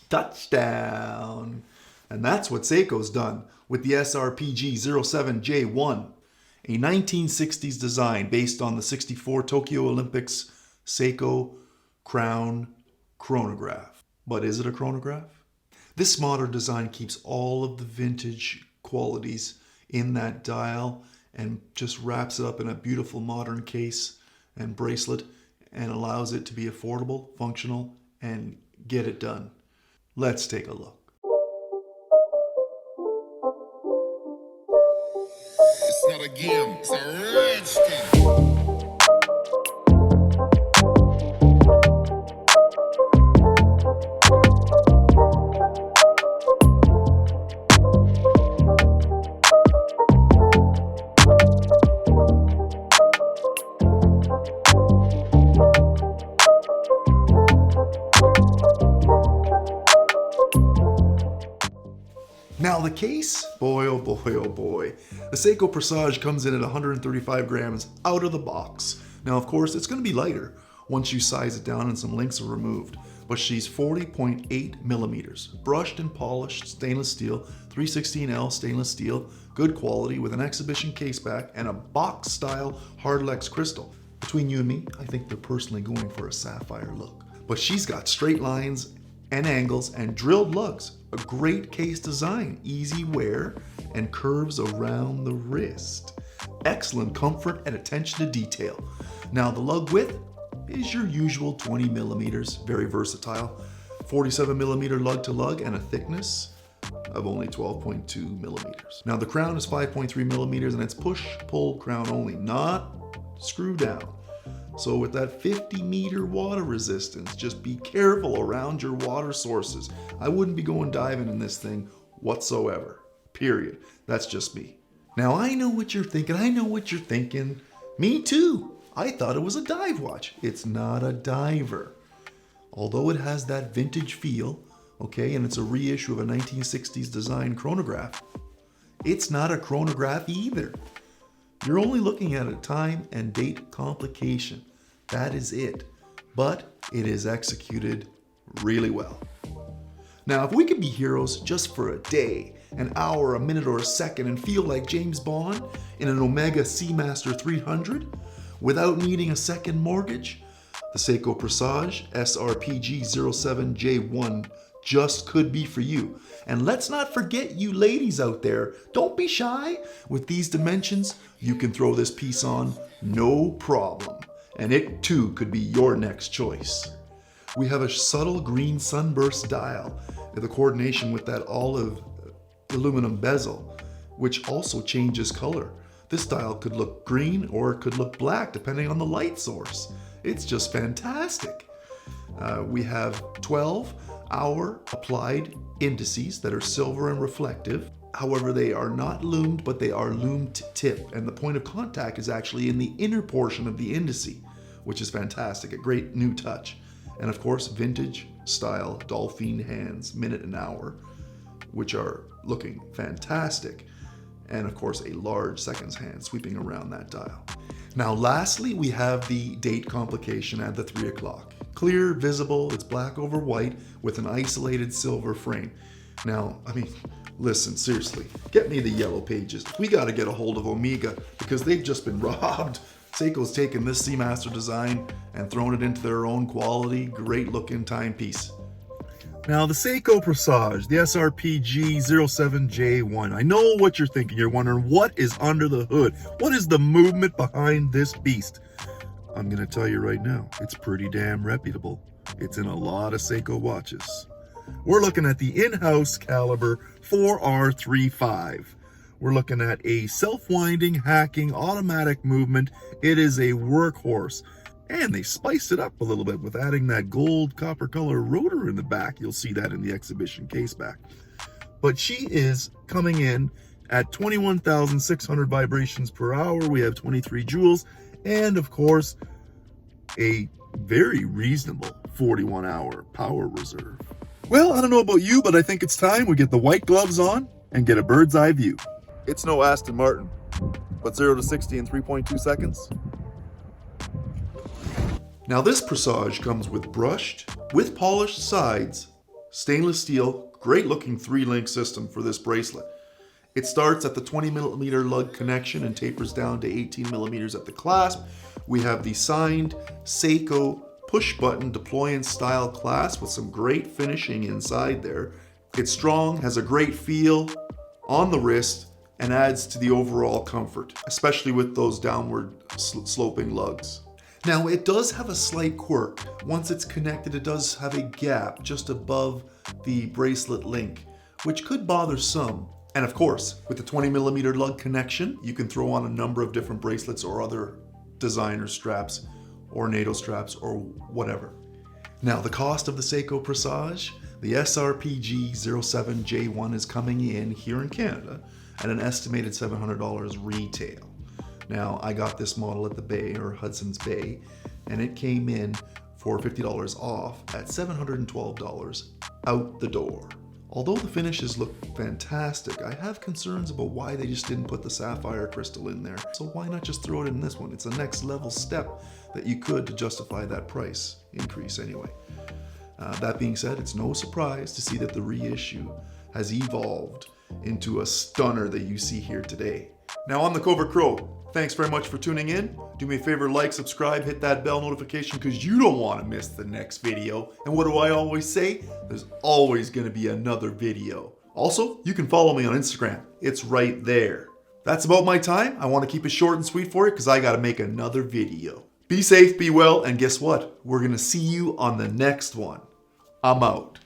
Touchdown! And that's what Seiko's done with the SRPG07J1, a 1960s design based on the '64 Tokyo Olympics Seiko CROWN chronograph. But is it a chronograph? This modern design keeps all of the vintage qualities in that dial and just wraps it up in a beautiful modern case and bracelet and allows it to be affordable, functional, and get it done. Let's take a look. It's not a game, it's a rich thing. Now the case, boy oh boy oh boy. The Seiko Presage comes in at 135 grams out of the box. Now of course it's going to be lighter once you size it down and some links are removed. But she's 40.8 millimeters, brushed and polished stainless steel, 316L stainless steel, good quality with an exhibition case back and a box style Hardlex crystal. Between you and me, I think they're personally going for a sapphire look. But she's got straight lines and angles and drilled lugs. A great case design, easy wear, and curves around the wrist. Excellent comfort and attention to detail. Now the lug width is your usual 20 millimeters, very versatile. 47 millimeter lug to lug and a thickness of only 12.2 millimeters. Now the crown is 5.3 millimeters and it's push-pull crown only, not screw down. So with that 50-meter water resistance, just be careful around your water sources. I wouldn't be going diving in this thing whatsoever, period. That's just me. Now I know what you're thinking. Me too. I thought it was a dive watch. It's not a diver. Although it has that vintage feel, okay, and it's a reissue of a 1960s design chronograph, it's not a chronograph either. You're only looking at a time and date complication. That is it. But it is executed really well. Now, if we could be heroes just for a day, an hour, a minute, or a second and feel like James Bond in an Omega Seamaster 300 without needing a second mortgage, the Seiko Presage SRPG07J1 just could be for you. And let's not forget you ladies out there, don't be shy. With these dimensions, you can throw this piece on no problem. And it too could be your next choice. We have a subtle green sunburst dial, the coordination with that olive aluminum bezel, which also changes color. This dial could look green or it could look black depending on the light source. It's just fantastic. We have 12-hour applied indices that are silver and reflective. However, they are not loomed, but they are loomed tip, and the point of contact is actually in the inner portion of the indice, which is fantastic, a great new touch. And of course, vintage style dolphin hands, minute and hour, which are looking fantastic. And of course, a large seconds hand sweeping around that dial. Now, lastly, we have the date complication at the 3 o'clock. Clear, visible, it's black over white with an isolated silver frame. Now, I mean, listen, seriously, get me the yellow pages. We got to get a hold of Omega because they've just been robbed. Seiko's taken this Seamaster design and thrown it into their own quality, great looking timepiece. Now the Seiko Presage, the SRPG07J1. I know what you're thinking. You're wondering what is under the hood. What is the movement behind this beast? I'm going to tell you right now, it's pretty damn reputable. It's in a lot of Seiko watches. We're looking at the in-house caliber 4R35. We're looking at a self-winding, hacking, automatic movement. It is a workhorse. And they spiced it up a little bit with adding that gold copper color rotor in the back. You'll see that in the exhibition case back. But she is coming in at 21,600 vibrations per hour. We have 23 joules. And of course, a very reasonable 41-hour power reserve. Well, I don't know about you, but I think it's time we get the white gloves on and get a bird's eye view. It's no Aston Martin, but 0 to 60 in 3.2 seconds. Now this Presage comes with brushed, with polished sides, Stainless steel, great looking 3-link system for this bracelet. It starts at the 20mm lug connection and tapers down to 18mm at the clasp. We have the signed Seiko push button deploy and style clasp with some great finishing inside there. It's strong, has a great feel on the wrist, and adds to the overall comfort, especially with those downward sloping lugs. Now, it does have a slight quirk. Once it's connected, it does have a gap just above the bracelet link, which could bother some. And of course, with the 20mm lug connection, you can throw on a number of different bracelets or other designer straps or NATO straps or whatever. Now, the cost of the Seiko Presage, the SRPG07J1 is coming in here in Canada at an estimated $700 retail. Now, I got this model at the Bay, or Hudson's Bay, and it came in for $50 off at $712 out the door. Although the finishes look fantastic, I have concerns about why they just didn't put the sapphire crystal in there. So why not just throw it in this one? It's a next level step that you could to justify that price increase anyway. That being said, it's no surprise to see that the reissue has evolved into a stunner that you see here today. Now, I'm the CovertCrow. Thanks very much for tuning in. Do me a favor, like, subscribe, hit that bell notification because you don't want to miss the next video. And what do I always say? There's always going to be another video. Also, you can follow me on Instagram. It's right there. That's about my time. I want to keep it short and sweet for you because I got to make another video. Be safe, be well, and guess what? We're going to see you on the next one. I'm out.